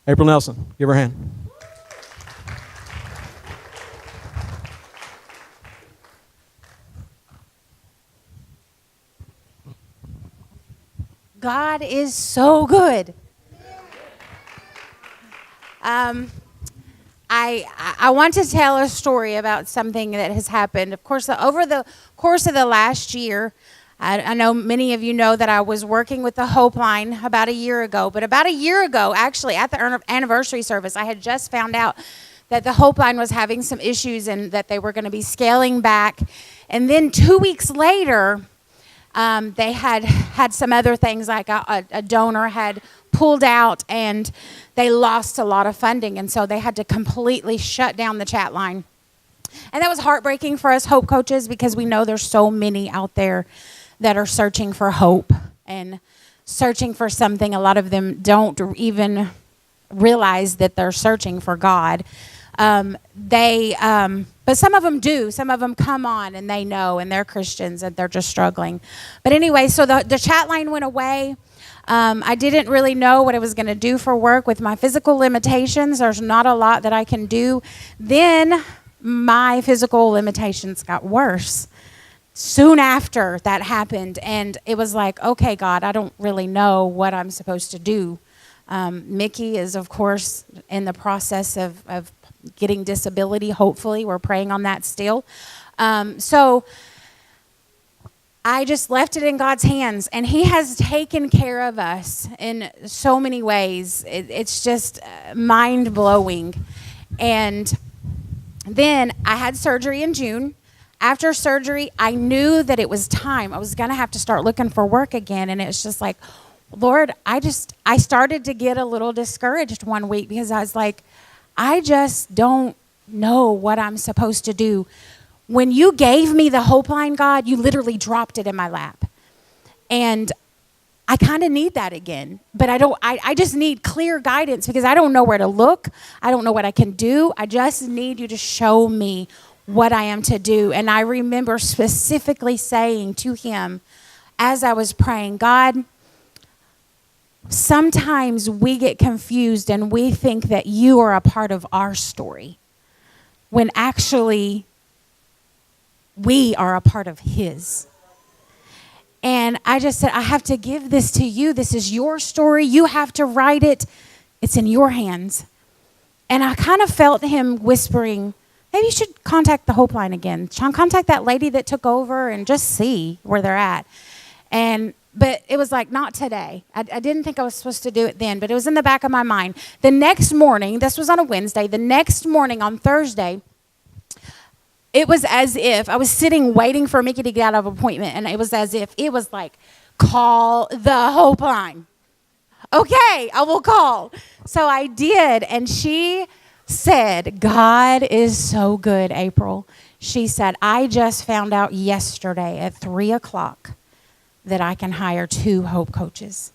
April Nelson, give her a hand. God is so good. I want to tell a story about something that has happened. Of course, over the course of the last year, I know many of you know that I was working with the Hope Line about a year ago. But about a year ago, actually, at the anniversary service, I had just found out that the Hope Line was having some issues and that they were going to be scaling back. And then 2 weeks later, they had some other things, like a donor had pulled out and they lost a lot of funding, and so they had to completely shut down the chat line. And that was heartbreaking for us Hope coaches, because we know there's so many out there that are searching for hope and searching for something. A lot of them don't even realize that they're searching for God. But some of them do. Some of them come on and they know, and they're Christians and they're just struggling. But anyway, so the chat line went away. I didn't really know what I was going to do for work with my physical limitations. There's not a lot that I can do. Then my physical limitations got worse soon after that happened. And it was like, okay, God, I don't really know what I'm supposed to do. Mickey is, of course, in the process of getting disability. Hopefully, we're praying on that still. So I just left it in God's hands, and He has taken care of us in so many ways. It's just mind-blowing. And then I had surgery in June. After surgery, I knew that it was time. I was going to have to start looking for work again, and it's just like, Lord, I started to get a little discouraged one week, because I was like, I just don't know what I'm supposed to do. When you gave me the Hope Line, God, you literally dropped it in my lap. And I kind of need that again. But I just need clear guidance, because I don't know where to look. I don't know what I can do. I just need you to show me what I am to do. And I remember specifically saying to Him as I was praying, God, sometimes we get confused and we think that you are a part of our story, when actually we are a part of His. And I just said, I have to give this to you. This is your story. You have to write it. It's in your hands. And I kind of felt Him whispering, maybe you should contact the Hope Line again. Sean, contact that lady that took over and just see where they're at. But it was like, not today. I didn't think I was supposed to do it then, but it was in the back of my mind. The next morning, this was on a Wednesday, the next morning on Thursday, it was as if I was sitting waiting for Mickey to get out of appointment, and it was as if it was like, call the Hope Line. Okay, I will call. So I did, and she said, God is so good, April. She said, I just found out yesterday at 3:00 that I can hire 2 Hope coaches.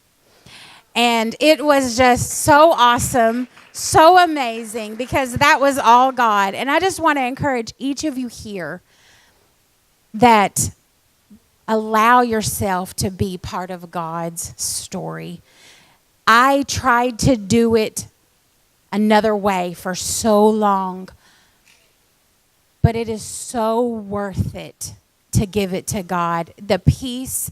And it was just so awesome, so amazing, because that was all God. And I just want to encourage each of you here that allow yourself to be part of God's story. I tried to do it another way for so long, but it is so worth it to give it to God. The peace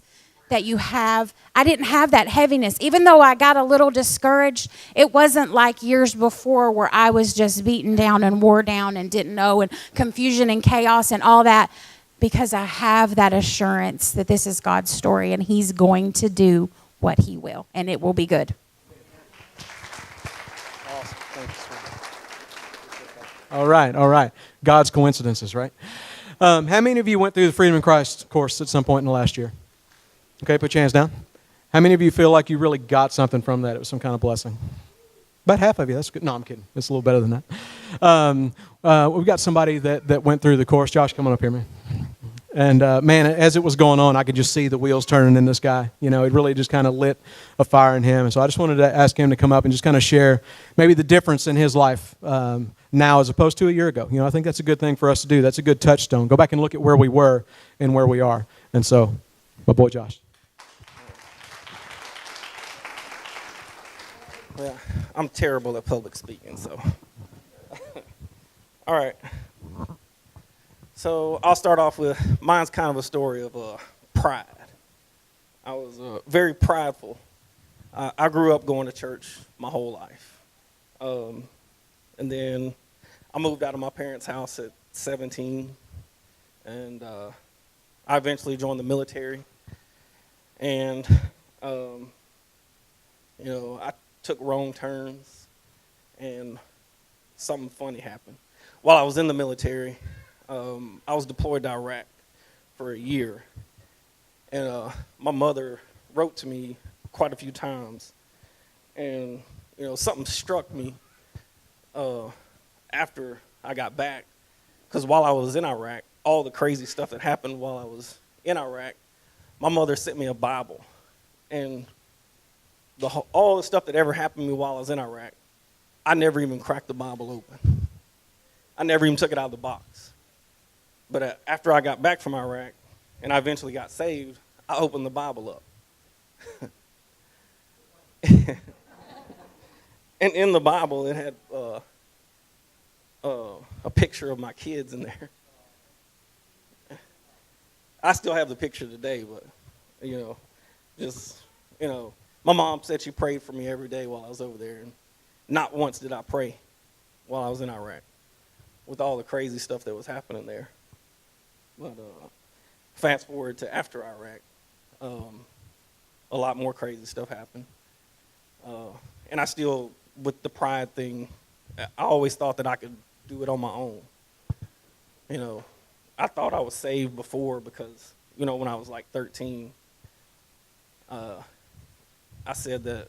that you have, I didn't have that heaviness. Even though I got a little discouraged, it wasn't like years before where I was just beaten down and wore down and didn't know, and confusion and chaos and all that, because I have that assurance that this is God's story and He's going to do what He will, and it will be good. Awesome. Thank you, sir. All right. God's coincidences, right? How many of you went through the Freedom in Christ course at some point in the last year? Okay, put your hands down. How many of you feel like you really got something from that? It was some kind of blessing. About half of you. That's good. No, I'm kidding. It's a little better than that. We've got somebody that went through the course. Josh, come on up here, man. And, man, as it was going on, I could just see the wheels turning in this guy. You know, it really just kind of lit a fire in him. And so I just wanted to ask him to come up and just kind of share maybe the difference in his life now as opposed to a year ago. You know, I think that's a good thing for us to do. That's a good touchstone. Go back and look at where we were and where we are. And so, my boy Josh. Well, I'm terrible at public speaking, so. All right. So I'll start off with, mine's kind of a story of pride. I was very prideful. I grew up going to church my whole life. And then I moved out of my parents' house at 17, and I eventually joined the military. And, I took wrong turns, and something funny happened. While I was in the military, I was deployed to Iraq for a year, and my mother wrote to me quite a few times, and something struck me after I got back, because while I was in Iraq, all the crazy stuff that happened while I was in Iraq, my mother sent me a Bible, and all the stuff that ever happened to me while I was in Iraq, I never even cracked the Bible open. I never even took it out of the box. But after I got back from Iraq, and I eventually got saved, I opened the Bible up. And in the Bible, it had a picture of my kids in there. I still have the picture today, but, my mom said she prayed for me every day while I was over there, and not once did I pray while I was in Iraq with all the crazy stuff that was happening there. But fast forward to after Iraq, a lot more crazy stuff happened. And I still, with the pride thing, I always thought that I could do it on my own. I thought I was saved before because, when I was like 13, I said that,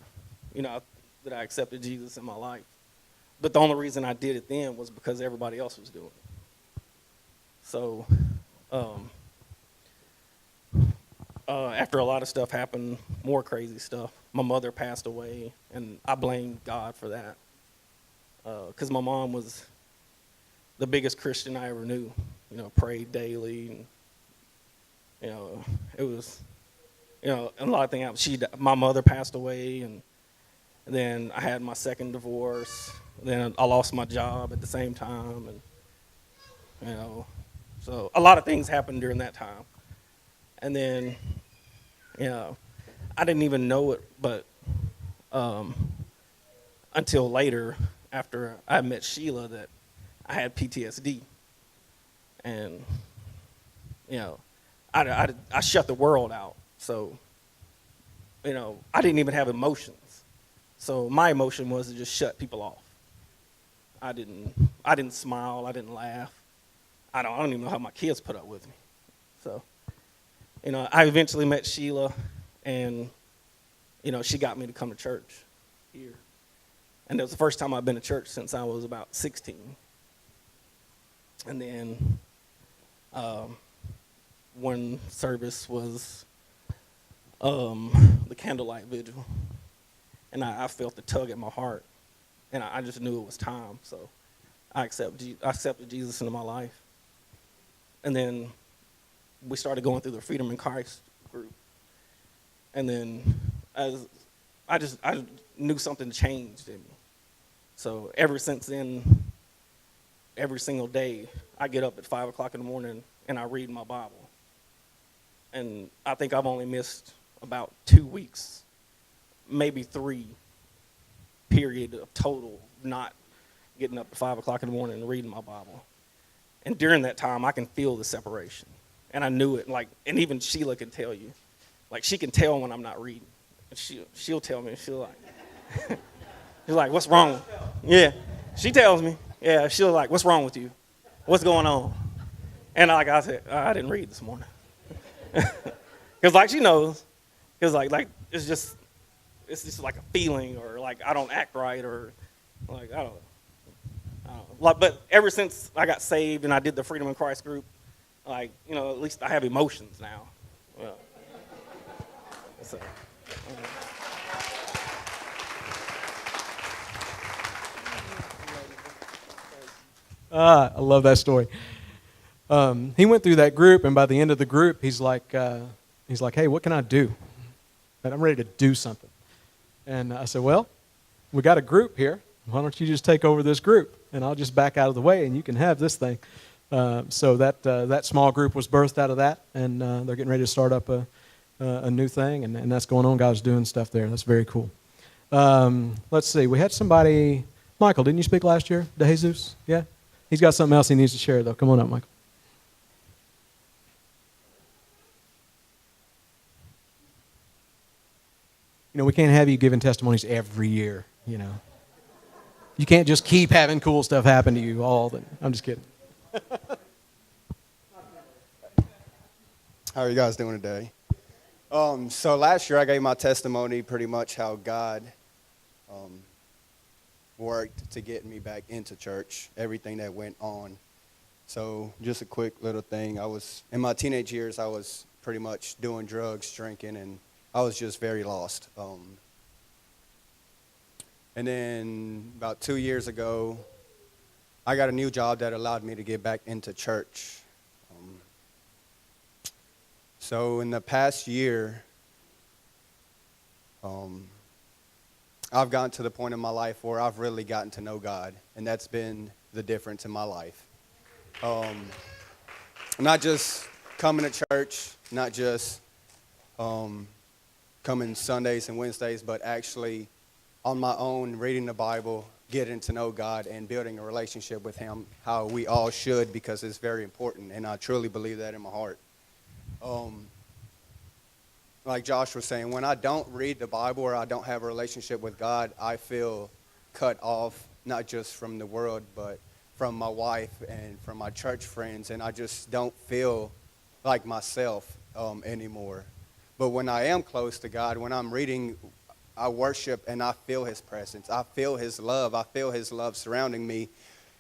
that I accepted Jesus in my life. But the only reason I did it then was because everybody else was doing it. So after a lot of stuff happened, more crazy stuff, my mother passed away, and I blamed God for that. Because my mom was the biggest Christian I ever knew, prayed daily, and, it was, and a lot of things happened. My mother passed away, and then I had my second divorce. Then I lost my job at the same time, and, so a lot of things happened during that time. And then, I didn't even know it, but until later, after I met Sheila, that I had PTSD. And, I shut the world out. So, I didn't even have emotions. So my emotion was to just shut people off. I didn't smile. I didn't laugh. I don't even know how my kids put up with me. So, I eventually met Sheila, and, she got me to come to church here. And it was the first time I've been to church since I was about 16. And then one service was the candlelight vigil. And I felt the tug at my heart. And I just knew it was time. So I accepted Jesus into my life. And then we started going through the Freedom in Christ group. And then I knew something changed in me. So ever since then, every single day, I get up at 5 o'clock in the morning and I read my Bible. And I think I've only missed about 2 weeks, maybe 3 period of total not getting up at 5 o'clock in the morning and reading my Bible. And during that time, I can feel the separation. And I knew it, and even Sheila can tell you. She can tell when I'm not reading. And she'll tell me, she's like, what's wrong? Yeah, she tells me. Yeah, she'll like, what's wrong with you? What's going on? And I said, I didn't read this morning. Because she knows. Because it's just like a feeling, or I don't act right, or I don't know. But ever since I got saved and I did the Freedom in Christ group, at least I have emotions now. Well, so, I love that story. He went through that group, and by the end of the group, he's like, hey, what can I do? And I'm ready to do something. And I said, well, we got a group here. Why don't you just take over this group, and I'll just back out of the way, and you can have this thing. So that small group was birthed out of that, and they're getting ready to start up a new thing, and that's going on. God's doing stuff there. That's very cool. Let's see. We had somebody, Michael, didn't you speak last year? De Jesus? Yeah? He's got something else he needs to share, though. Come on up, Michael. You know, we can't have you giving testimonies every year, you know. You can't just keep having cool stuff happen to you I'm just kidding. How are you guys doing today? So last year I gave my testimony pretty much how God worked to get me back into church, everything that went on. So just a quick little thing. In my teenage years, I was pretty much doing drugs, drinking, and I was just very lost. And then about 2 years ago, I got a new job that allowed me to get back into church. So in the past year, I've gotten to the point in my life where I've really gotten to know God, and that's been the difference in my life. Not just coming to church, not just coming Sundays and Wednesdays, but actually on my own, reading the Bible, getting to know God, and building a relationship with Him, how we all should, because it's very important, and I truly believe that in my heart. Like Josh was saying, when I don't read the Bible or I don't have a relationship with God, I feel cut off, not just from the world, but from my wife and from my church friends, and I just don't feel like myself anymore. But when I am close to God, when I'm reading, I worship and I feel His presence. I feel His love. I feel His love surrounding me.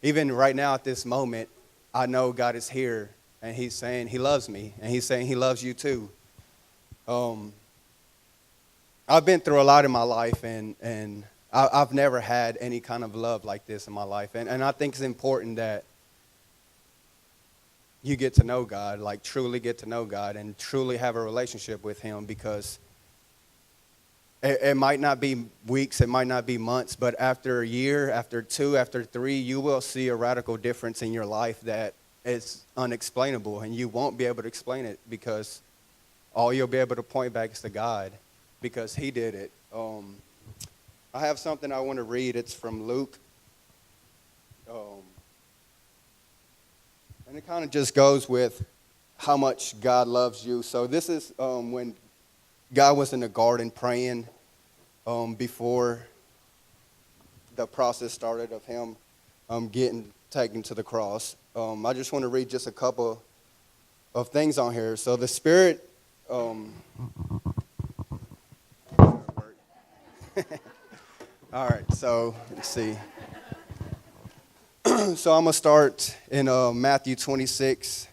Even right now at this moment, I know God is here, and He's saying He loves me, and He's saying He loves you too. I've been through a lot in my life, and I've never had any kind of love like this in my life. And I think it's important that you get to know God, like truly get to know God and truly have a relationship with Him, because it might not be weeks, it might not be months, but after a year, after 2, after 3, you will see a radical difference in your life that is unexplainable, and you won't be able to explain it, because all you'll be able to point back is to God, because He did it. I have something I want to read. It's from Luke. And it kind of just goes with how much God loves you. So this is when God was in the garden praying before the process started of Him getting taken to the cross. I just want to read just a couple of things on here. So the Spirit... All right, so let's see. So I'm going to start in Matthew 26,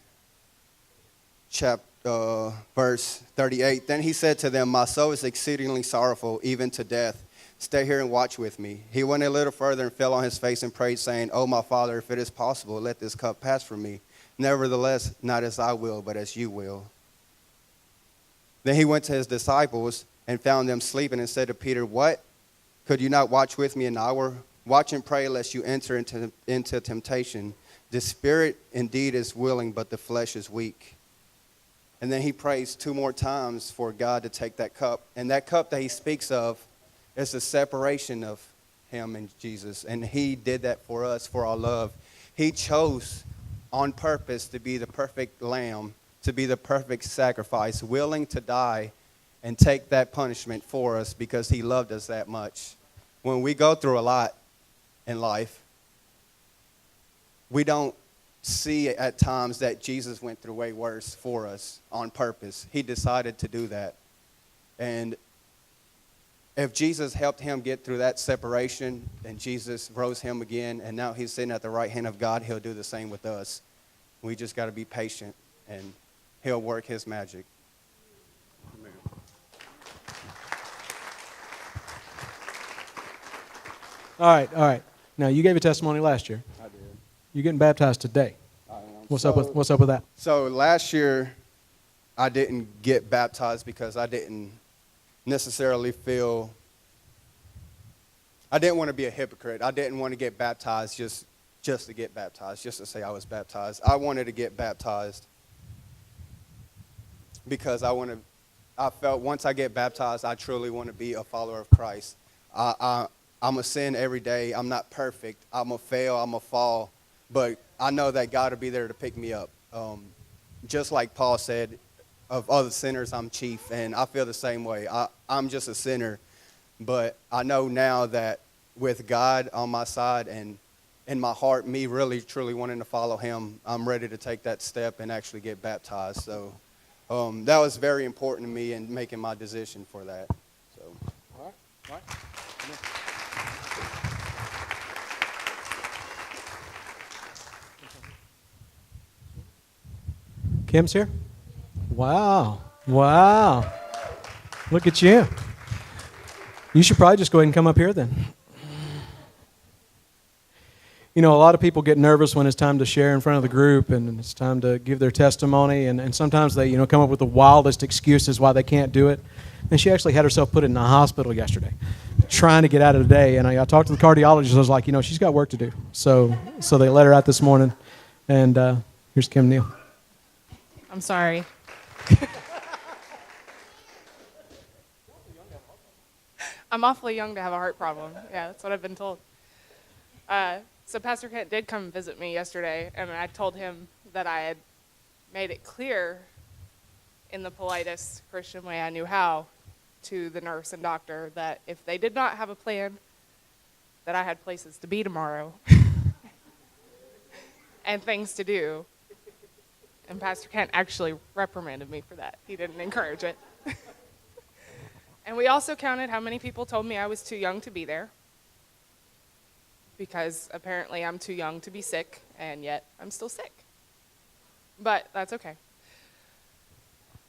verse 38. Then He said to them, "My soul is exceedingly sorrowful, even to death. Stay here and watch with me." He went a little further and fell on His face and prayed, saying, "Oh, my Father, if it is possible, let this cup pass from me. Nevertheless, not as I will, but as you will." Then He went to His disciples and found them sleeping and said to Peter, "What? Could you not watch with me an hour? Watch and pray lest you enter into temptation. The spirit indeed is willing, but the flesh is weak." And then He prays 2 more times for God to take that cup. And that cup that He speaks of is the separation of Him and Jesus. And He did that for us, for our love. He chose on purpose to be the perfect lamb, to be the perfect sacrifice, willing to die and take that punishment for us because He loved us that much. When we go through a lot in life, we don't see at times that Jesus went through way worse for us on purpose. He decided to do that. And if Jesus helped Him get through that separation and Jesus rose Him again and now He's sitting at the right hand of God, He'll do the same with us. We just got to be patient and He'll work His magic. Amen. All right. Now, you gave a testimony last year. I did. You're getting baptized today. I am. What's up with that? So last year, I didn't get baptized because I didn't necessarily feel I didn't want to be a hypocrite. I didn't want to get baptized just to get baptized, just to say I was baptized. I wanted to get baptized because I felt once I get baptized, I truly want to be a follower of Christ. I'm a sin every day. I'm not perfect. I'm a fail. I'm a fall. But I know that God will be there to pick me up. Just like Paul said, of other sinners, I'm chief. And I feel the same way. I'm just a sinner. But I know now that with God on my side and in my heart, me really, truly wanting to follow him, I'm ready to take that step and actually get baptized. So that was very important to me in making my decision for that. So. All right. All right. Kim's here? Wow. Wow. Look at you. You should probably just go ahead and come up here then. You know, a lot of people get nervous when it's time to share in front of the group and it's time to give their testimony, and sometimes they, come up with the wildest excuses why they can't do it. And she actually had herself put in the hospital yesterday, trying to get out of the day. And I talked to the cardiologist. I was like, she's got work to do. So they let her out this morning. And here's Kim Neal. I'm sorry. I'm awfully young to have a heart problem. Yeah, that's what I've been told. So Pastor Kent did come visit me yesterday, and I told him that I had made it clear in the politest Christian way I knew how to the nurse and doctor that if they did not have a plan, that I had places to be tomorrow and things to do. And Pastor Kent actually reprimanded me for that. He didn't encourage it. And we also counted how many people told me I was too young to be there, because apparently I'm too young to be sick, and yet I'm still sick. But that's okay.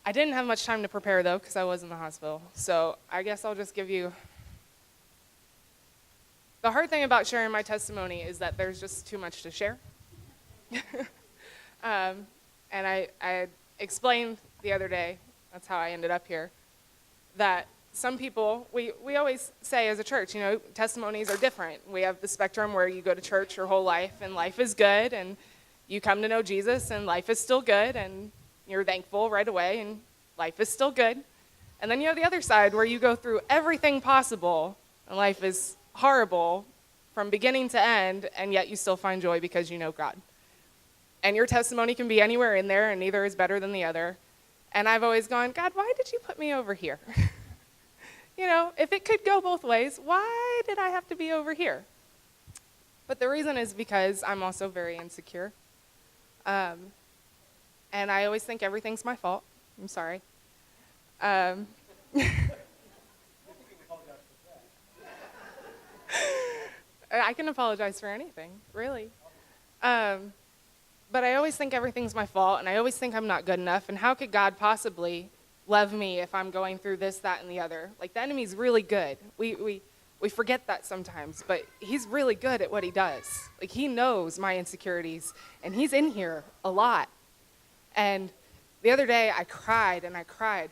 I didn't have much time to prepare, though, because I was in the hospital. So I guess I'll just give you... The hard thing about sharing my testimony is that there's just too much to share. And I explained the other day, that's how I ended up here, that some people, we always say as a church, testimonies are different. We have the spectrum where you go to church your whole life and life is good, and you come to know Jesus and life is still good, and you're thankful right away and life is still good. And then you have the other side where you go through everything possible and life is horrible from beginning to end, and yet you still find joy because you know God. And your testimony can be anywhere in there, and neither is better than the other. And I've always gone, God, why did you put me over here? If it could go both ways, why did I have to be over here? But the reason is because I'm also very insecure. And I always think everything's my fault. I'm sorry. I can apologize for anything, really. But I always think everything's my fault, and I always think I'm not good enough, and how could God possibly love me if I'm going through this, that, and the other? Like, the enemy's really good. We forget that sometimes, but he's really good at what he does. Like, he knows my insecurities, and he's in here a lot. And the other day, I cried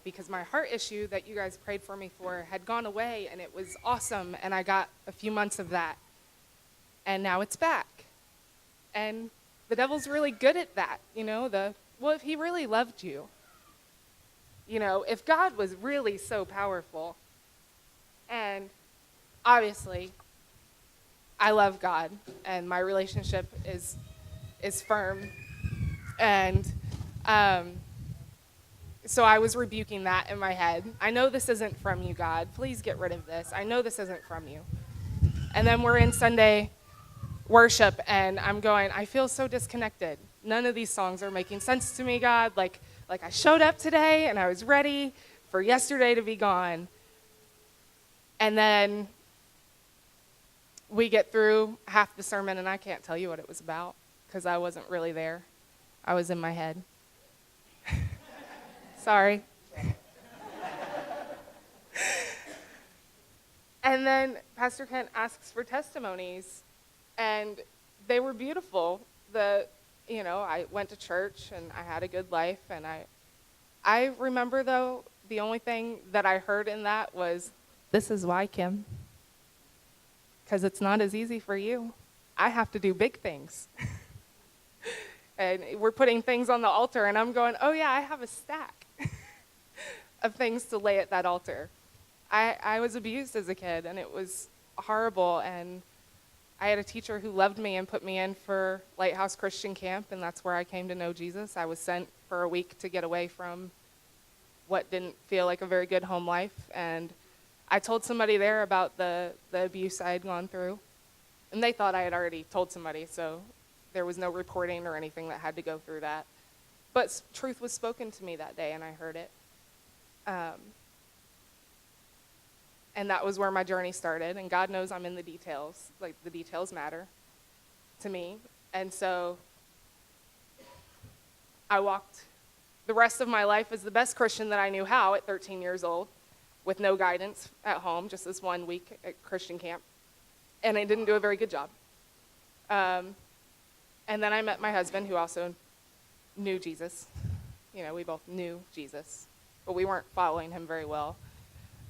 because my heart issue that you guys prayed for me for had gone away, and it was awesome, and I got a few months of that. And now it's back. And the devil's really good at that, if he really loved you, if God was really so powerful, and obviously I love God, and my relationship is firm, and so I was rebuking that in my head. I know this isn't from you, God. Please get rid of this. I know this isn't from you. And then we're in Sunday worship, and I'm going, I feel so disconnected. None of these songs are making sense to me, God. Like I showed up today, and I was ready for yesterday to be gone. And then we get through half the sermon, and I can't tell you what it was about because I wasn't really there. I was in my head. Sorry. And then Pastor Kent asks for testimonies, and they were beautiful. I went to church, and I had a good life, and I remember, though, the only thing that I heard in that was, "This is why, Kim." because it's not as easy for you. I have to do big things. And we're putting things on the altar, and I'm going, oh yeah, I have a stack of things to lay at that altar. I was abused as a kid, and it was horrible, and I had a teacher who loved me and put me in for Lighthouse Christian Camp, and that's where I came to know Jesus. I was sent for a week to get away from what didn't feel like a very good home life, and I told somebody there about the abuse I had gone through, and they thought I had already told somebody, so there was no reporting or anything that had to go through that. But truth was spoken to me that day, and I heard it. And that was where my journey started, and God knows I'm in the details. Like, the details matter to me. And so I walked the rest of my life as the best Christian that I knew how at 13 years old, with no guidance at home, just this 1 week at Christian camp. And I didn't do a very good job. And then I met my husband, who also knew Jesus. You know, we both knew Jesus, but we weren't following him very well.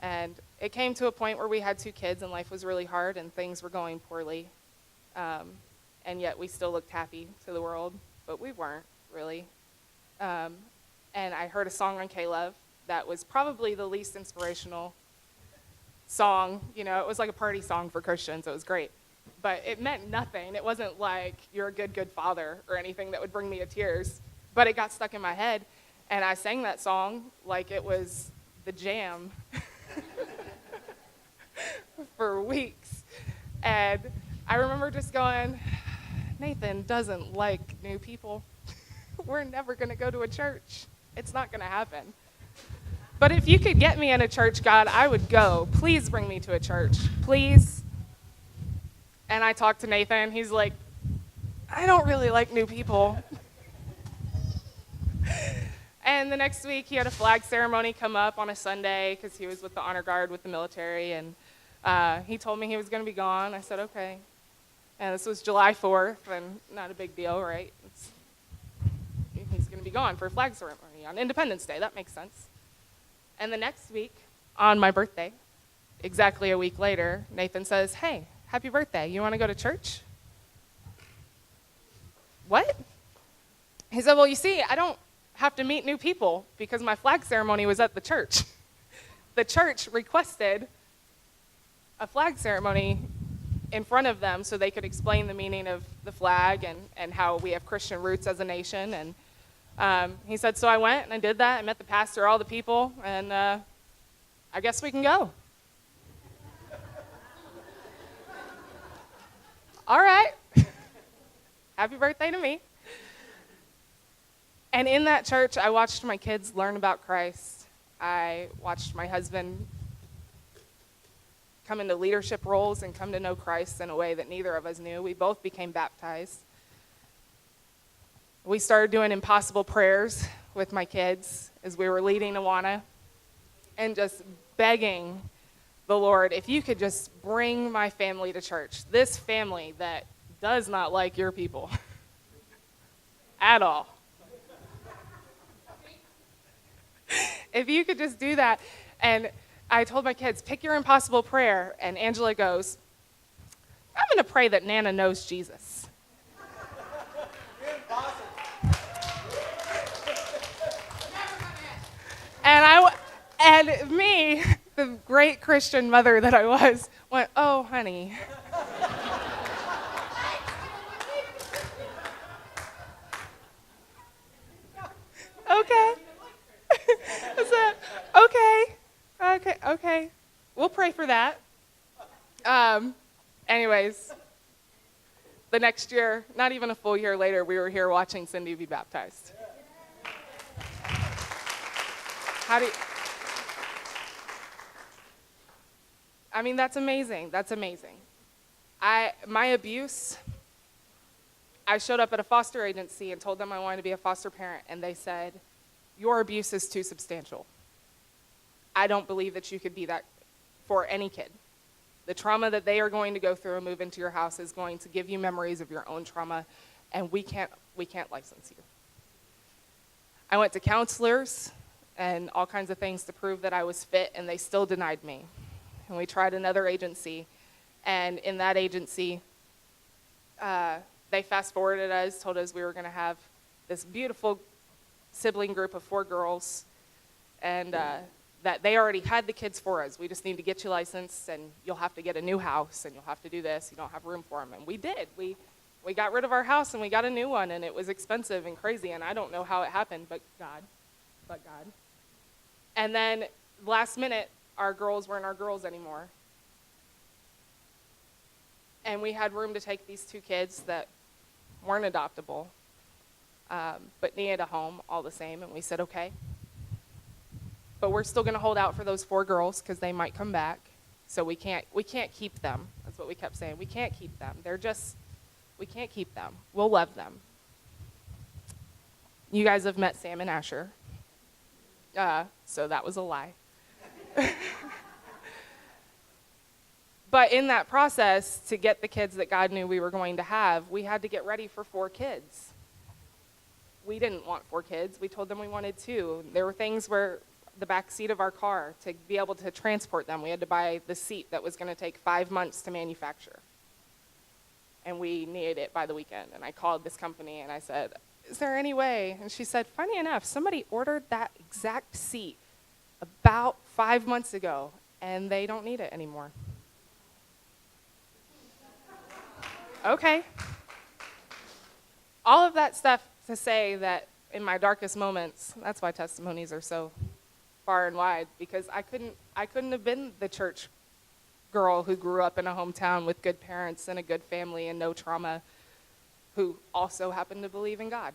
And it came to a point where we had 2 kids, and life was really hard, and things were going poorly. And yet we still looked happy to the world, but we weren't, really. And I heard a song on K-Love that was probably the least inspirational song. You know, it was like a party song for Christians. It was great. But it meant nothing. It wasn't like, you're a good, good father or anything that would bring me to tears. But it got stuck in my head, and I sang that song like it was the jam for weeks. And I remember just going, Nathan doesn't like new people. We're never going to go to a church. It's not going to happen. But if you could get me in a church, God, I would go. Please bring me to a church. Please. And I talked to Nathan. He's like, I don't really like new people. And the next week, he had a flag ceremony come up on a Sunday because he was with the honor guard with the military. And he told me he was going to be gone. I said, okay. And this was July 4th, and not a big deal, right? He's going to be gone for a flag ceremony on Independence Day. That makes sense. And the next week, on my birthday, exactly a week later, Nathan says, hey, happy birthday. You want to go to church? What? He said, well, you see, I don't have to meet new people because my flag ceremony was at the church. The church requested a flag ceremony in front of them so they could explain the meaning of the flag and how we have Christian roots as a nation. And he said, so I went and I did that. I met the pastor, all the people, and I guess we can go. All right. Happy birthday to me. And in that church, I watched my kids learn about Christ. I watched my husband come into leadership roles and come to know Christ in a way that neither of us knew. We both became baptized. We started doing impossible prayers with my kids as we were leading Awana and just begging the Lord, if you could just bring my family to church, this family that does not like your people at all. If you could just do that. And I told my kids, pick your impossible prayer. And Angela goes, I'm going to pray that Nana knows Jesus. And me, the great Christian mother that I was, went, oh, honey. Okay. I said, okay. We'll pray for that. Anyways, the next year, not even a full year later, we were here watching Cindy be baptized. That's amazing. That's amazing. My abuse, I showed up at a foster agency and told them I wanted to be a foster parent, and they said, your abuse is too substantial. I don't believe that you could be that for any kid. The trauma that they are going to go through and move into your house is going to give you memories of your own trauma, and we can't license you. I went to counselors and all kinds of things to prove that I was fit, and they still denied me. And we tried another agency, And in that agency, they fast forwarded us, told us we were going to have this beautiful sibling group of 4 girls, and that they already had the kids for us. We just need to get you licensed, and you'll have to get a new house, and you'll have to do this. You don't have room for them. And we did. We got rid of our house, and we got a new one, and it was expensive and crazy, and I don't know how it happened, but God. And then last minute, our girls weren't our girls anymore. And we had room to take these 2 kids that weren't adoptable, but needed a home all the same. And we said, okay. But we're still going to hold out for those 4 girls because they might come back. So we can't keep them. That's what we kept saying. We can't keep them. We can't keep them. We'll love them. You guys have met Sam and Asher. So that was a lie. But in that process, to get the kids that God knew we were going to have, we had to get ready for 4 kids. We didn't want 4 kids. We told them we wanted 2. There were things where the back seat of our car, to be able to transport them, we had to buy the seat that was going to take 5 months to manufacture. And we needed it by the weekend. And I called this company and I said, is there any way? And she said, funny enough, somebody ordered that exact seat about 5 months ago, and they don't need it anymore. Okay. All of that stuff to say that in my darkest moments, that's why testimonies are so far and wide, because I couldn't have been the church girl who grew up in a hometown with good parents and a good family and no trauma, who also happened to believe in God.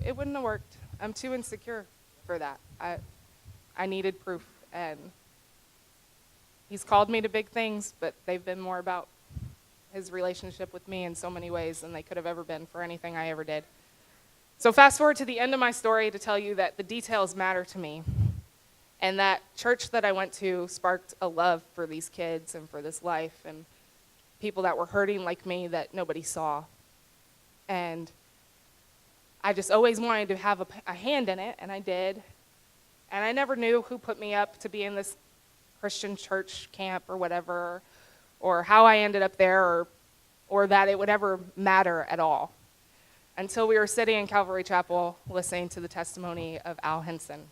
It wouldn't have worked. I'm too insecure for that. I needed proof, and he's called me to big things, but they've been more about his relationship with me in so many ways than they could have ever been for anything I ever did. So fast forward to the end of my story to tell you that the details matter to me, and that church that I went to sparked a love for these kids and for this life and people that were hurting like me that nobody saw. And I just always wanted to have a hand in it, and I did. And I never knew who put me up to be in this Christian church camp or whatever, or how I ended up there, or that it would ever matter at all, until we were sitting in Calvary Chapel listening to the testimony of Al Henson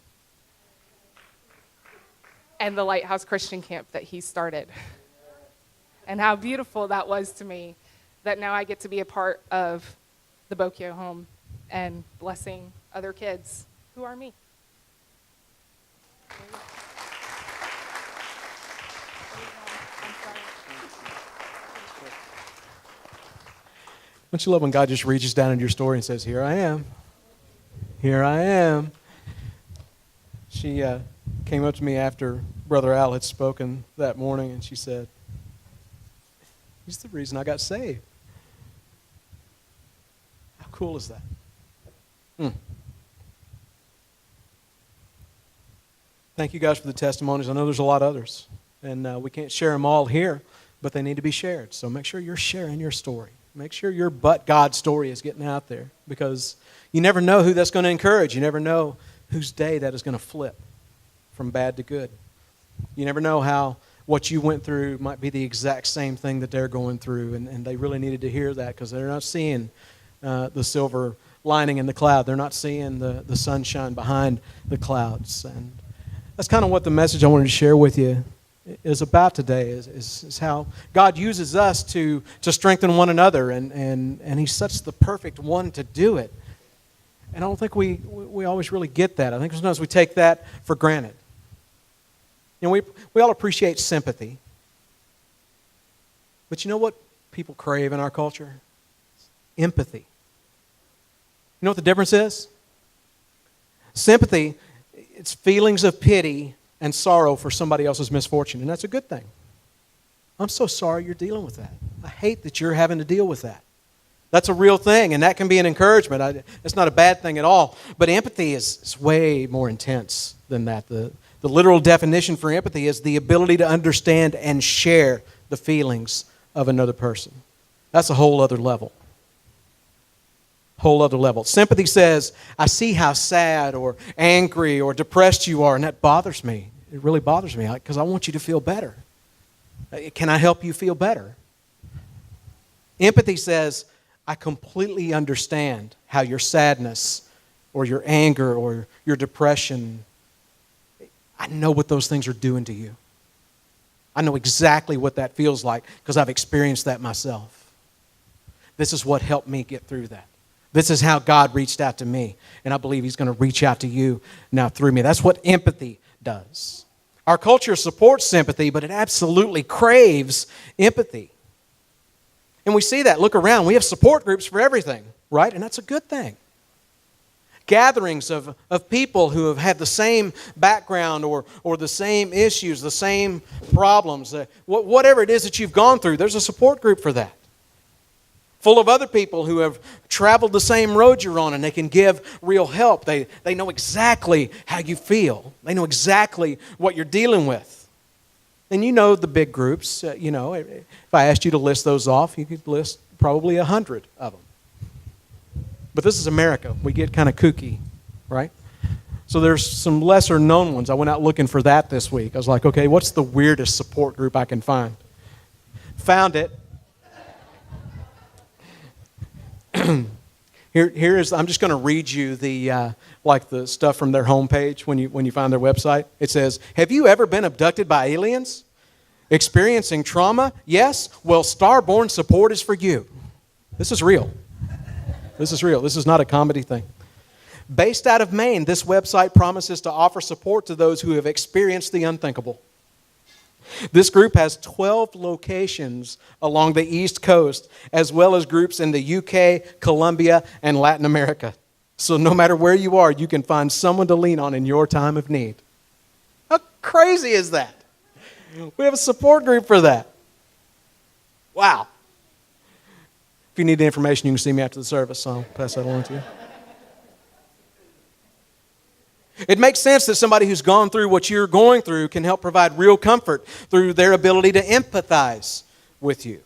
and the Lighthouse Christian Camp that he started. And how beautiful that was to me, that now I get to be a part of the Bocchio home and blessing other kids who are me. Don't you love when God just reaches down into your story and says, here I am. Here I am. She came up to me after Brother Al had spoken that morning, and she said, he's the reason I got saved. How cool is that? Thank you guys for the testimonies. I know there's a lot of others, and we can't share them all here, but they need to be shared. So make sure you're sharing your story. Make sure your but God story is getting out there, because you never know who that's going to encourage. You never know whose day that is going to flip from bad to good. You never know how what you went through might be the exact same thing that they're going through, and they really needed to hear that, because they're not seeing the silver lining in the cloud. They're not seeing the sunshine behind the clouds. And that's kind of what the message I wanted to share with you is about today, is how God uses us to strengthen one another, and He's such the perfect one to do it. And I don't think we always really get that. I think sometimes we take that for granted. You know, we all appreciate sympathy. But you know what people crave in our culture? Empathy. You know what the difference is? Sympathy, it's feelings of pity and sorrow for somebody else's misfortune, and that's a good thing. I'm so sorry you're dealing with that. I hate that you're having to deal with that. That's a real thing, and that can be an encouragement. It's not a bad thing at all. But empathy is way more intense than that. The literal definition for empathy is the ability to understand and share the feelings of another person. That's a whole other level. Whole other level. Sympathy says, I see how sad or angry or depressed you are, and that bothers me. It really bothers me, because I want you to feel better. Can I help you feel better? Empathy says, I completely understand how your sadness or your anger or your depression, I know what those things are doing to you. I know exactly what that feels like because I've experienced that myself. This is what helped me get through that. This is how God reached out to me, and I believe He's going to reach out to you now through me. That's what empathy does. Our culture supports sympathy, but it absolutely craves empathy. And we see that. Look around. We have support groups for everything, right? And that's a good thing. Gatherings of people who have had the same background or the same issues, the same problems, whatever it is that you've gone through, there's a support group for that. Full of other people who have traveled the same road you're on, and they can give real help. They know exactly how you feel. They know exactly what you're dealing with. And you know the big groups. If I asked you to list those off, you could list probably 100 of them. But this is America. We get kind of kooky, right? So there's some lesser known ones. I went out looking for that this week. I was like, okay, what's the weirdest support group I can find? Found it. Here is. I'm just going to read you the stuff from their homepage when you find their website. It says, "Have you ever been abducted by aliens? Experiencing trauma? Yes? Well, Starborn support is for you." This is real. This is real. This is not a comedy thing. Based out of Maine, this website promises to offer support to those who have experienced the unthinkable. This group has 12 locations along the East Coast, as well as groups in the UK, Colombia, and Latin America. So no matter where you are, you can find someone to lean on in your time of need. How crazy is that? We have a support group for that. Wow. If you need the information, you can see me after the service, so I'll pass that along to you. It makes sense that somebody who's gone through what you're going through can help provide real comfort through their ability to empathize with you.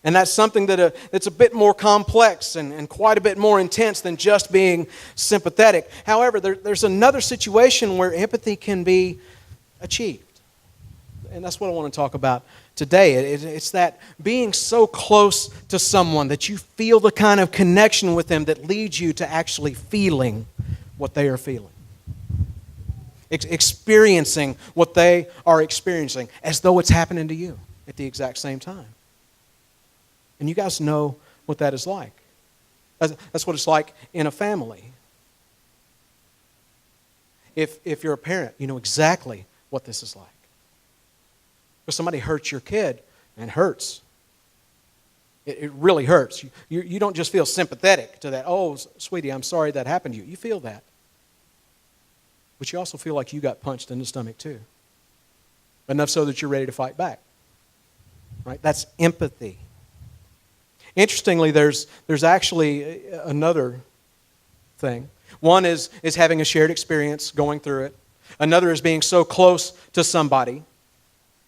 And that's something that's a bit more complex and quite a bit more intense than just being sympathetic. However, there's another situation where empathy can be achieved. And that's what I want to talk about today. It's that being so close to someone that you feel the kind of connection with them that leads you to actually feeling what they are feeling. Experiencing what they are experiencing as though it's happening to you at the exact same time. And you guys know what that is like. That's what it's like in a family. If you're a parent, you know exactly what this is like. If somebody hurts your kid, and it hurts. It really hurts. You don't just feel sympathetic to that. Oh, sweetie, I'm sorry that happened to you. You feel that. But you also feel like you got punched in the stomach too. Enough so that you're ready to fight back. Right? That's empathy. Interestingly, there's actually another thing. One is having a shared experience, going through it. Another is being so close to somebody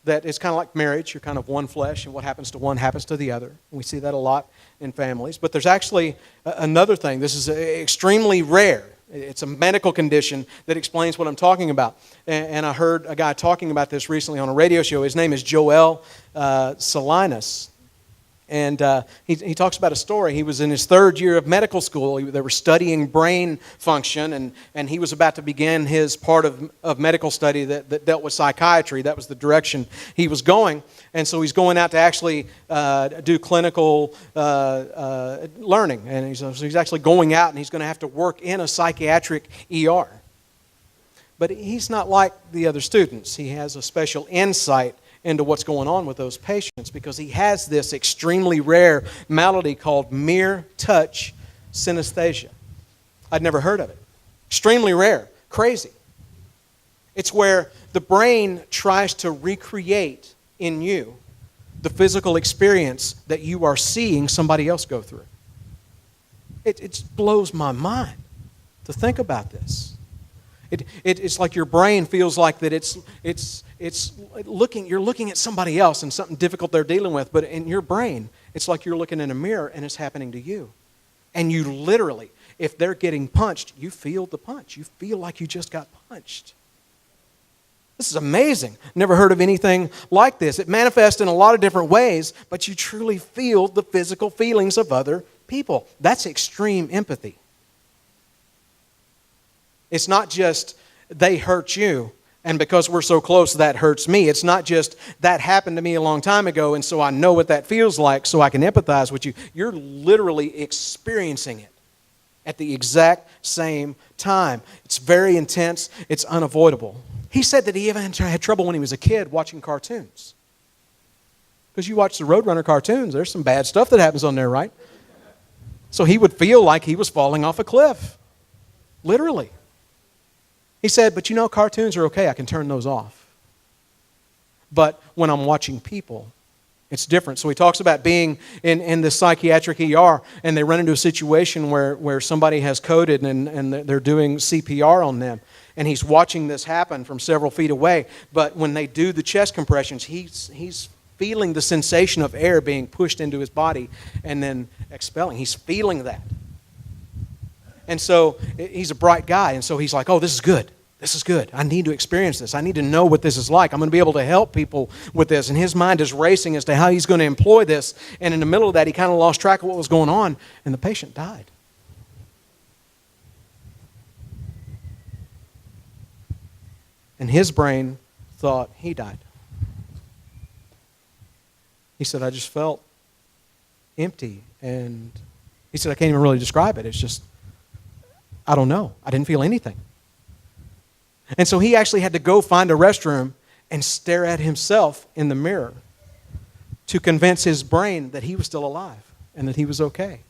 that it's kind of like marriage. You're kind of one flesh, and what happens to one happens to the other. We see that a lot in families. But there's actually another thing. This is extremely rare. It's a medical condition that explains what I'm talking about. And I heard a guy talking about this recently on a radio show. His name is Joel Salinas. And he talks about a story. He was in his third year of medical school. They were studying brain function, and he was about to begin his part of medical study that dealt with psychiatry. That was the direction he was going. And so he's going out to actually do clinical learning. And he's actually going out, and he's going to have to work in a psychiatric ER. But he's not like the other students. He has a special insight into what's going on with those patients because he has this extremely rare malady called mere touch synesthesia. I'd never heard of it. Extremely rare. Crazy. It's where the brain tries to recreate in you the physical experience that you are seeing somebody else go through. It blows my mind to think about this. It's like your brain feels like that you're looking at somebody else and something difficult they're dealing with, but in your brain, it's like you're looking in a mirror and it's happening to you. And you literally, if they're getting punched, you feel the punch. You feel like you just got punched. This is amazing. Never heard of anything like this. It manifests in a lot of different ways, but you truly feel the physical feelings of other people. That's extreme empathy. It's not just they hurt you, and because we're so close, that hurts me. It's not just that happened to me a long time ago, and so I know what that feels like, so I can empathize with you. You're literally experiencing it at the exact same time. It's very intense. It's unavoidable. He said that he even had trouble when he was a kid watching cartoons. Because you watch the Roadrunner cartoons, there's some bad stuff that happens on there, right? So he would feel like he was falling off a cliff. Literally. He said, but you know, cartoons are okay. I can turn those off. But when I'm watching people, it's different. So he talks about being in the psychiatric ER, and they run into a situation where somebody has coded and they're doing CPR on them. And he's watching this happen from several feet away. But when they do the chest compressions, he's feeling the sensation of air being pushed into his body and then expelling. He's feeling that. And so he's a bright guy, and so he's like, oh, this is good. This is good. I need to experience this. I need to know what this is like. I'm going to be able to help people with this. And his mind is racing as to how he's going to employ this. And in the middle of that, he kind of lost track of what was going on, and the patient died. And his brain thought he died. He said, I just felt empty. And he said, I can't even really describe it. It's just, I don't know. I didn't feel anything. And so he actually had to go find a restroom and stare at himself in the mirror to convince his brain that he was still alive and that he was okay.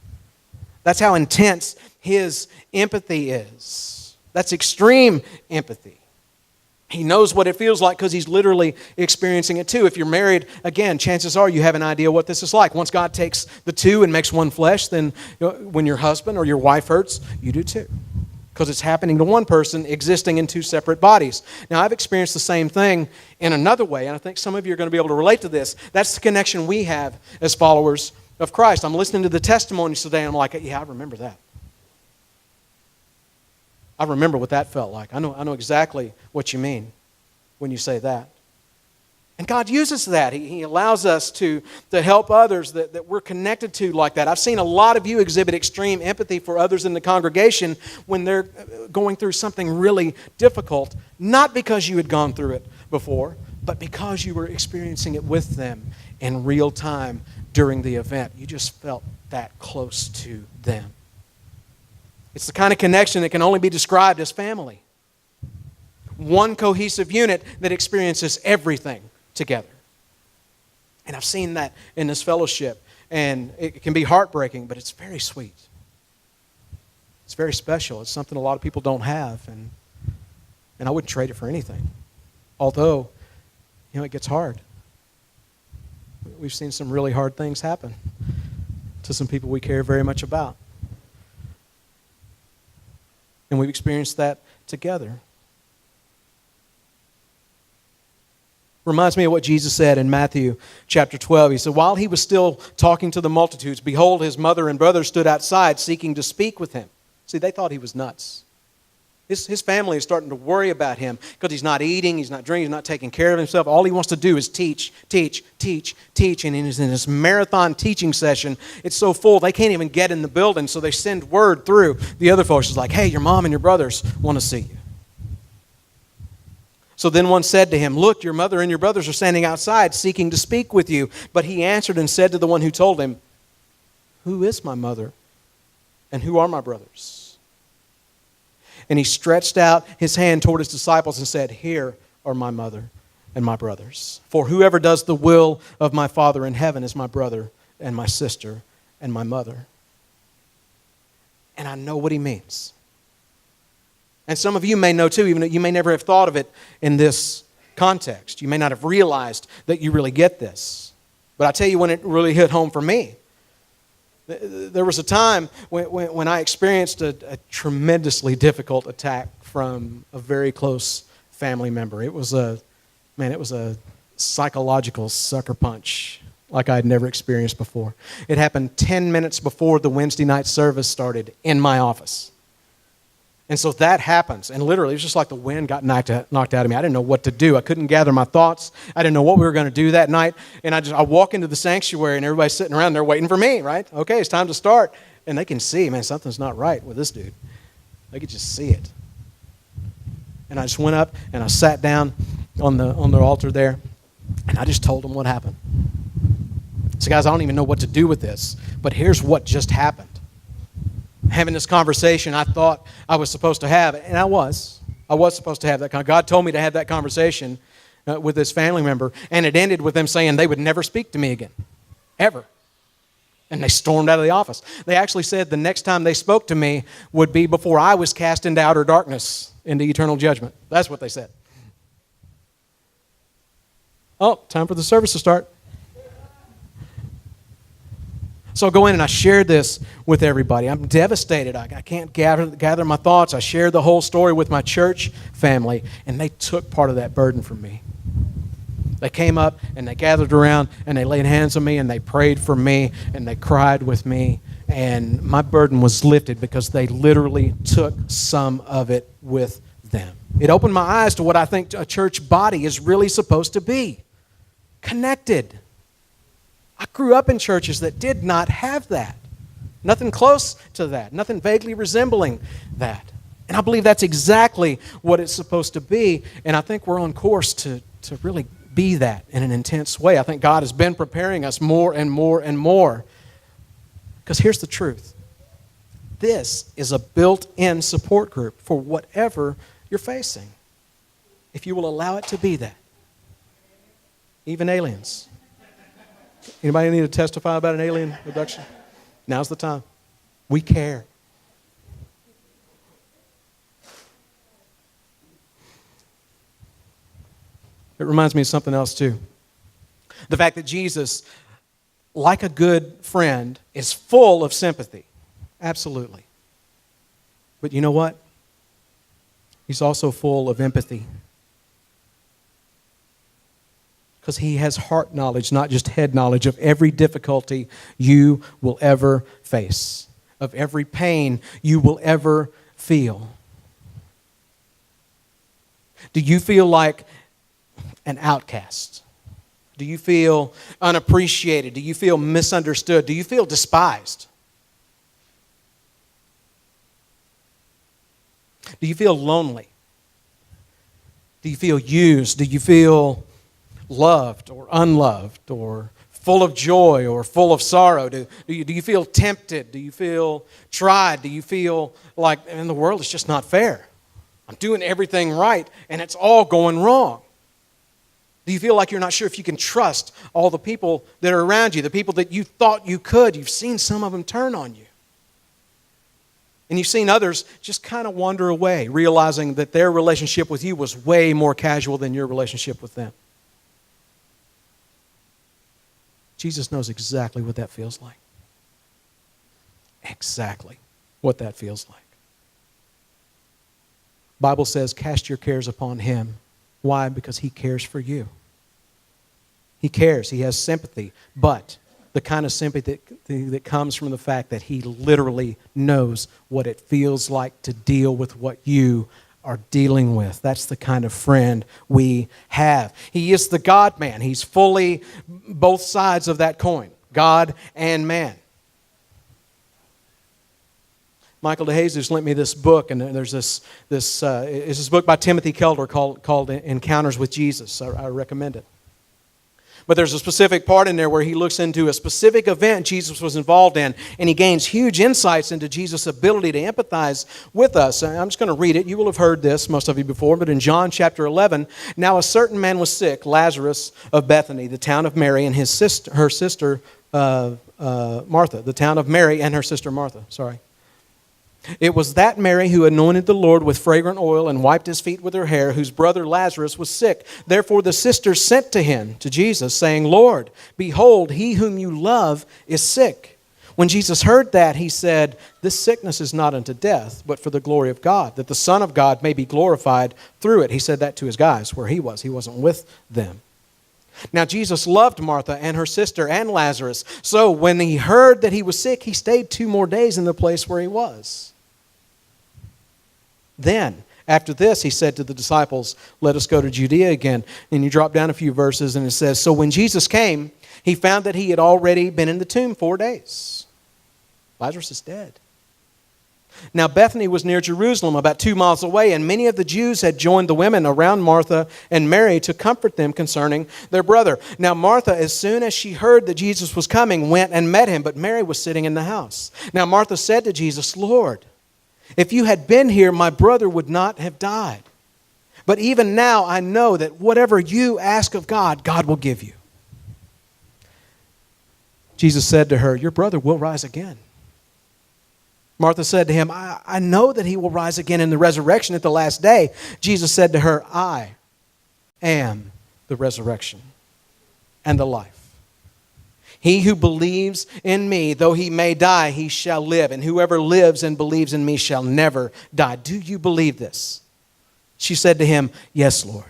That's how intense his empathy is. That's extreme empathy. He knows what it feels like because he's literally experiencing it too. If you're married, again, chances are you have an idea what this is like. Once God takes the two and makes one flesh, then when your husband or your wife hurts, you do too. Because it's happening to one person existing in two separate bodies. Now, I've experienced the same thing in another way, and I think some of you are going to be able to relate to this. That's the connection we have as followers of Christ. I'm listening to the testimonies today, and I'm like, yeah, I remember that. I remember what that felt like. I know exactly what you mean when you say that. And God uses that. He allows us to help others that we're connected to like that. I've seen a lot of you exhibit extreme empathy for others in the congregation when they're going through something really difficult, not because you had gone through it before, but because you were experiencing it with them in real time during the event. You just felt that close to them. It's the kind of connection that can only be described as family. One cohesive unit that experiences everything together. And I've seen that in this fellowship. And it can be heartbreaking, but it's very sweet. It's very special. It's something a lot of people don't have. And I wouldn't trade it for anything. Although, it gets hard. We've seen some really hard things happen to some people we care very much about. And we've experienced that together. Reminds me of what Jesus said in Matthew chapter 12. He said, while he was still talking to the multitudes, behold, his mother and brothers stood outside seeking to speak with him. See, they thought he was nuts. His family is starting to worry about him because he's not eating, he's not drinking, he's not taking care of himself. All he wants to do is teach. And in this marathon teaching session, it's so full they can't even get in the building, so they send word through the other folks. It's like, hey, your mom and your brothers want to see you. So then one said to him, look, your mother and your brothers are standing outside seeking to speak with you. But he answered and said to the one who told him, who is my mother and who are my brothers? And he stretched out his hand toward his disciples and said, here are my mother and my brothers. For whoever does the will of my Father in heaven is my brother and my sister and my mother. And I know what he means. And some of you may know too, even though you may never have thought of it in this context. You may not have realized that you really get this. But I tell you when it really hit home for me. There was a time when I experienced a tremendously difficult attack from a very close family member. It was a psychological sucker punch like I'd never experienced before. It happened 10 minutes before the Wednesday night service started in my office. And so that happens. And literally, it was just like the wind got knocked out of me. I didn't know what to do. I couldn't gather my thoughts. I didn't know what we were going to do that night. And I walk into the sanctuary, and everybody's sitting around there waiting for me, right? Okay, it's time to start. And they can see, man, something's not right with this dude. They could just see it. And I just went up, and I sat down on the altar there, and I just told them what happened. So, guys, I don't even know what to do with this, but here's what just happened. Having this conversation I thought I was supposed to have, and I was supposed to have that. God told me to have that conversation with this family member, and it ended with them saying they would never speak to me again, ever. And they stormed out of the office. They actually said the next time they spoke to me would be before I was cast into outer darkness, into eternal judgment. That's what they said. Oh, time for the service to start. So I go in and I shared this with everybody. I'm devastated. I can't gather my thoughts. I shared the whole story with my church family, and they took part of that burden from me. They came up and they gathered around and they laid hands on me and they prayed for me and they cried with me, and my burden was lifted because they literally took some of it with them. It opened my eyes to what I think a church body is really supposed to be. Connected. I grew up in churches that did not have that. Nothing close to that. Nothing vaguely resembling that. And I believe that's exactly what it's supposed to be. And I think we're on course to really be that in an intense way. I think God has been preparing us more and more and more. Because here's the truth. This is a built-in support group for whatever you're facing. If you will allow it to be that. Even aliens. Anybody need to testify about an alien abduction? Now's the time. We care. It reminds me of something else too. The fact that Jesus, like a good friend, is full of sympathy. Absolutely. But you know what? He's also full of empathy. Because he has heart knowledge, not just head knowledge, of every difficulty you will ever face, of every pain you will ever feel. Do you feel like an outcast? Do you feel unappreciated? Do you feel misunderstood? Do you feel despised? Do you feel lonely? Do you feel used? Do you feel loved or unloved, or full of joy or full of sorrow? Do you feel tempted? Do you feel tried? Do you feel like, in the world it's just not fair? I'm doing everything right and it's all going wrong. Do you feel like you're not sure if you can trust all the people that are around you, the people that you thought you could? You've seen some of them turn on you. And you've seen others just kind of wander away, realizing that their relationship with you was way more casual than your relationship with them. Jesus knows exactly what that feels like. Exactly what that feels like. The Bible says, cast your cares upon him. Why? Because he cares for you. He cares. He has sympathy. But the kind of sympathy that comes from the fact that he literally knows what it feels like to deal with what you are dealing with. That's the kind of friend we have. He is the God-man. He's fully both sides of that coin, God and man. Michael DeJesus lent me this book, and there's this book by Timothy Keller called Encounters with Jesus. I recommend it. But there's a specific part in there where he looks into a specific event Jesus was involved in, and he gains huge insights into Jesus' ability to empathize with us. I'm just going to read it. You will have heard this, most of you, before, but in John chapter 11, now a certain man was sick, Lazarus of Bethany, the town of Mary, and her sister Martha, the town of Mary and her sister Martha, sorry. It was that Mary who anointed the Lord with fragrant oil and wiped his feet with her hair, whose brother Lazarus was sick. Therefore the sisters sent to him, to Jesus, saying, Lord, behold, he whom you love is sick. When Jesus heard that, he said, this sickness is not unto death, but for the glory of God, that the Son of God may be glorified through it. He said that to his guys where he was. He wasn't with them. Now Jesus loved Martha and her sister and Lazarus. So when he heard that he was sick, he stayed 2 more days in the place where he was. Then, after this, he said to the disciples, let us go to Judea again. And you drop down a few verses and it says, so when Jesus came, he found that he had already been in the tomb 4 days. Lazarus is dead. Now Bethany was near Jerusalem, about 2 miles away, and many of the Jews had joined the women around Martha and Mary to comfort them concerning their brother. Now Martha, as soon as she heard that Jesus was coming, went and met him, but Mary was sitting in the house. Now Martha said to Jesus, Lord, if you had been here, my brother would not have died. But even now I know that whatever you ask of God, God will give you. Jesus said to her, your brother will rise again. Martha said to him, I know that he will rise again in the resurrection at the last day. Jesus said to her, I am the resurrection and the life. He who believes in me, though he may die, he shall live. And whoever lives and believes in me shall never die. Do you believe this? She said to him, yes, Lord.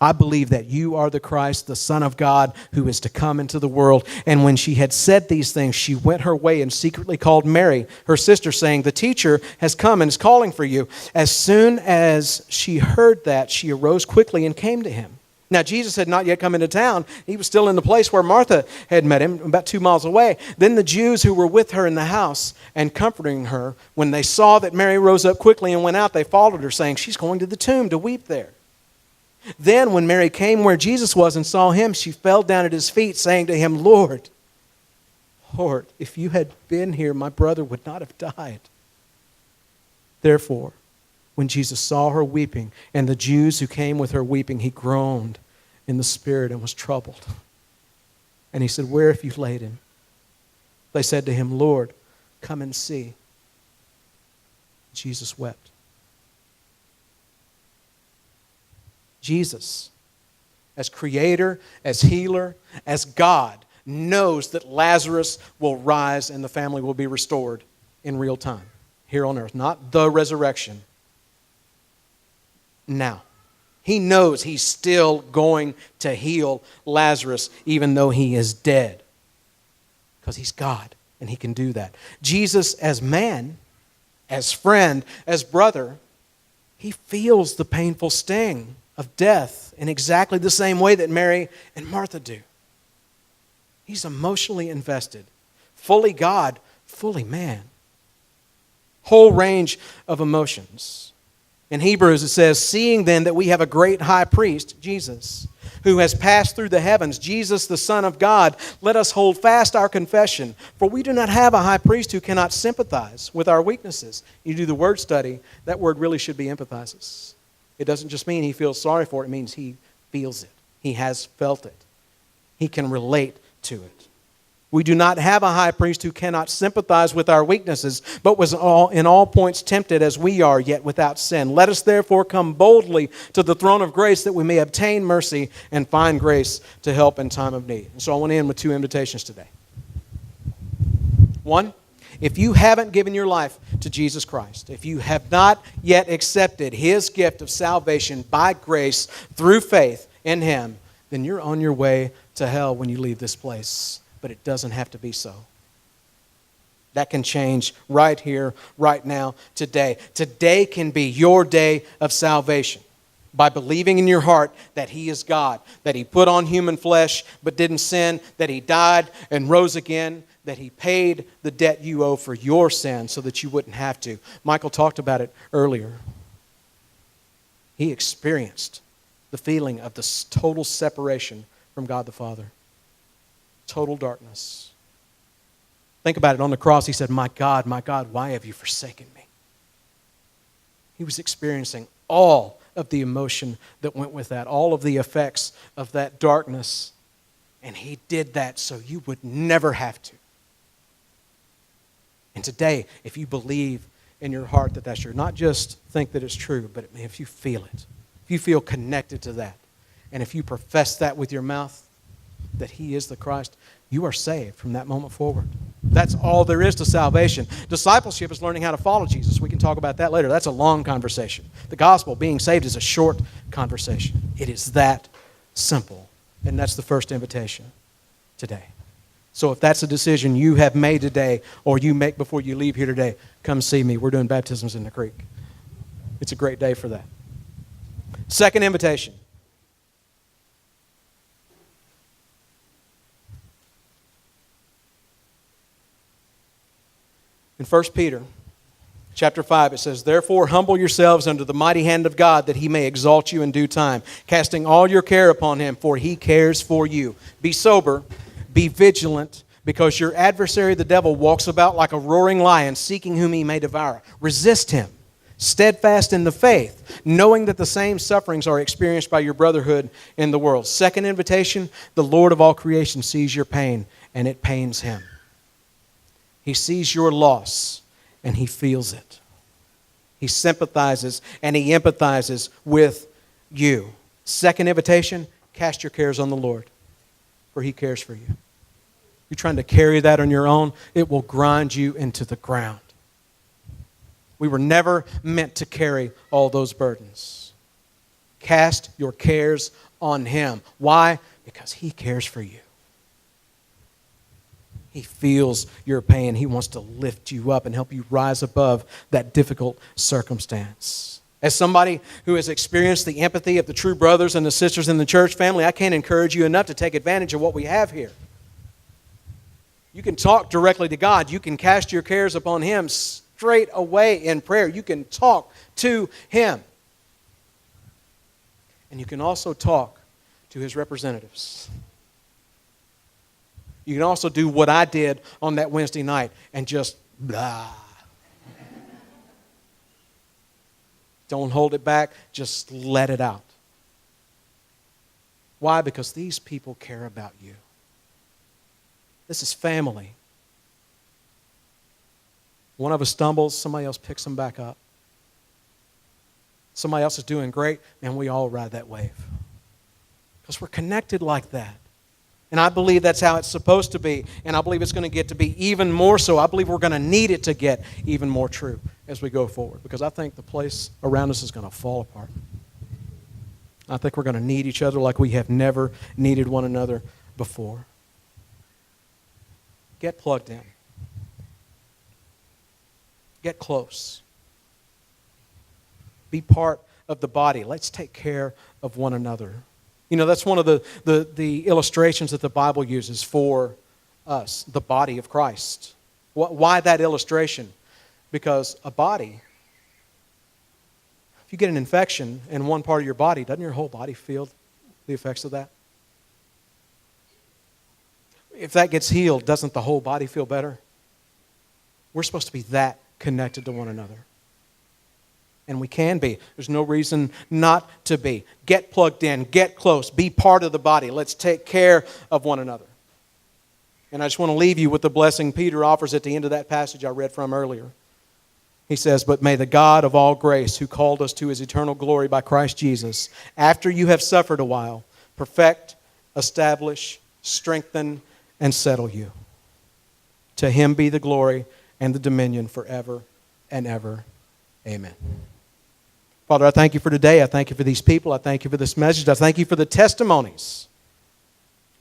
I believe that you are the Christ, the Son of God, who is to come into the world. And when she had said these things, she went her way and secretly called Mary, her sister, saying, the teacher has come and is calling for you. As soon as she heard that, she arose quickly and came to him. Now, Jesus had not yet come into town. He was still in the place where Martha had met him, about 2 miles away. Then the Jews who were with her in the house and comforting her, when they saw that Mary rose up quickly and went out, they followed her, saying, she's going to the tomb to weep there. Then when Mary came where Jesus was and saw him, she fell down at his feet, saying to him, Lord, if you had been here, my brother would not have died. Therefore, when Jesus saw her weeping, and the Jews who came with her weeping, he groaned in the spirit and was troubled. And he said, where have you laid him? They said to him, Lord, come and see. Jesus wept. Jesus, as creator, as healer, as God, knows that Lazarus will rise and the family will be restored in real time, here on earth. Not the resurrection. Now. He knows he's still going to heal Lazarus even though he is dead. Because he's God and he can do that. Jesus, as man, as friend, as brother, he feels the painful sting of death in exactly the same way that Mary and Martha do. He's emotionally invested. Fully God, fully man. Whole range of emotions. In Hebrews it says, seeing then that we have a great high priest, Jesus, who has passed through the heavens, Jesus the Son of God, let us hold fast our confession. For we do not have a high priest who cannot sympathize with our weaknesses. You do the word study, that word really should be empathizes. It doesn't just mean he feels sorry for it. It means he feels it. He has felt it. He can relate to it. We do not have a high priest who cannot sympathize with our weaknesses, but was in all points tempted as we are, yet without sin. Let us therefore come boldly to the throne of grace that we may obtain mercy and find grace to help in time of need. And so I want to end with 2 invitations today. 1, if you haven't given your life to Jesus Christ, if you have not yet accepted his gift of salvation by grace through faith in him, then you're on your way to hell when you leave this place. But it doesn't have to be so. That can change right here, right now, today. Today can be your day of salvation by believing in your heart that he is God, that he put on human flesh but didn't sin, that he died and rose again, that he paid the debt you owe for your sin so that you wouldn't have to. Michael talked about it earlier. He experienced the feeling of this total separation from God the Father. Total darkness. Think about it. On the cross, he said, my God, why have you forsaken me? He was experiencing all of the emotion that went with that, all of the effects of that darkness. And he did that so you would never have to. And today, if you believe in your heart that that's true, not just think that it's true, but if you feel it, if you feel connected to that, and if you profess that with your mouth, that he is the Christ, you are saved from that moment forward. That's all there is to salvation. Discipleship is learning how to follow Jesus. We can talk about that later. That's a long conversation. The gospel, being saved, is a short conversation. It is that simple. And that's the first invitation today. So if that's a decision you have made today or you make before you leave here today, come see me. We're doing baptisms in the creek. It's a great day for that. Second invitation. In 1 Peter chapter 5, it says, "Therefore humble yourselves under the mighty hand of God, that he may exalt you in due time, casting all your care upon him, for he cares for you. Be sober, be vigilant, because your adversary the devil walks about like a roaring lion, seeking whom he may devour. Resist him, steadfast in the faith, knowing that the same sufferings are experienced by your brotherhood in the world." Second invitation, the Lord of all creation sees your pain, and it pains him. He sees your loss, and he feels it. He sympathizes and he empathizes with you. Second invitation, cast your cares on the Lord, for he cares for you. You're trying to carry that on your own, it will grind you into the ground. We were never meant to carry all those burdens. Cast your cares on him. Why? Because he cares for you. He feels your pain. He wants to lift you up and help you rise above that difficult circumstance. As somebody who has experienced the empathy of the true brothers and the sisters in the church family, I can't encourage you enough to take advantage of what we have here. You can talk directly to God. You can cast your cares upon him straight away in prayer. You can talk to him. And you can also talk to his representatives. You can also do what I did on that Wednesday night and just blah. Don't hold it back. Just let it out. Why? Because these people care about you. This is family. One of us stumbles, somebody else picks them back up. Somebody else is doing great, and we all ride that wave. Because we're connected like that. And I believe that's how it's supposed to be. And I believe it's going to get to be even more so. I believe we're going to need it to get even more true as we go forward. Because I think the place around us is going to fall apart. I think we're going to need each other like we have never needed one another before. Get plugged in. Get close. Be part of the body. Let's take care of one another. You know, that's one of the illustrations that the Bible uses for us, the body of Christ. Why that illustration? Because a body, if you get an infection in one part of your body, doesn't your whole body feel the effects of that? If that gets healed, doesn't the whole body feel better? We're supposed to be that connected to one another. And we can be. There's no reason not to be. Get plugged in. Get close. Be part of the body. Let's take care of one another. And I just want to leave you with the blessing Peter offers at the end of that passage I read from earlier. He says, "But may the God of all grace, who called us to his eternal glory by Christ Jesus, after you have suffered a while, perfect, establish, strengthen, and settle you. To him be the glory and the dominion forever and ever. Amen." Father, I thank you for today. I thank you for these people. I thank you for this message. I thank you for the testimonies.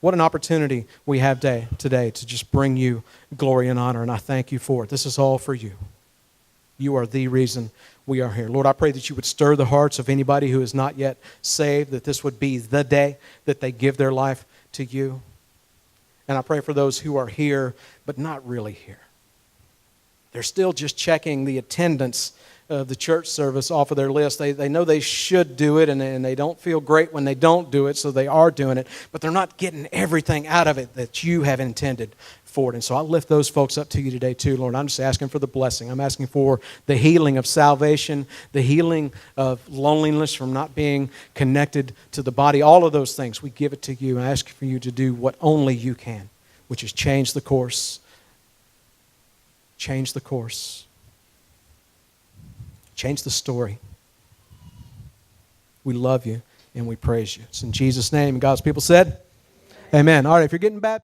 What an opportunity we have today to just bring you glory and honor, and I thank you for it. This is all for you. You are the reason we are here. Lord, I pray that you would stir the hearts of anybody who is not yet saved, that this would be the day that they give their life to you. And I pray for those who are here, but not really here. They're still just checking the attendance of the church service off of their list. They know they should do it, and they don't feel great when they don't do it, so they are doing it, but they're not getting everything out of it that you have intended for it. And so I lift those folks up to you today too, Lord. I'm just asking for the blessing. I'm asking for the healing of salvation, the healing of loneliness from not being connected to the body. All of those things, we give it to you and ask for you to do what only you can, which is change the course. Change the course. Change the story. We love you and we praise you. It's in Jesus' name. God's people said, amen. All right, if you're getting baptized,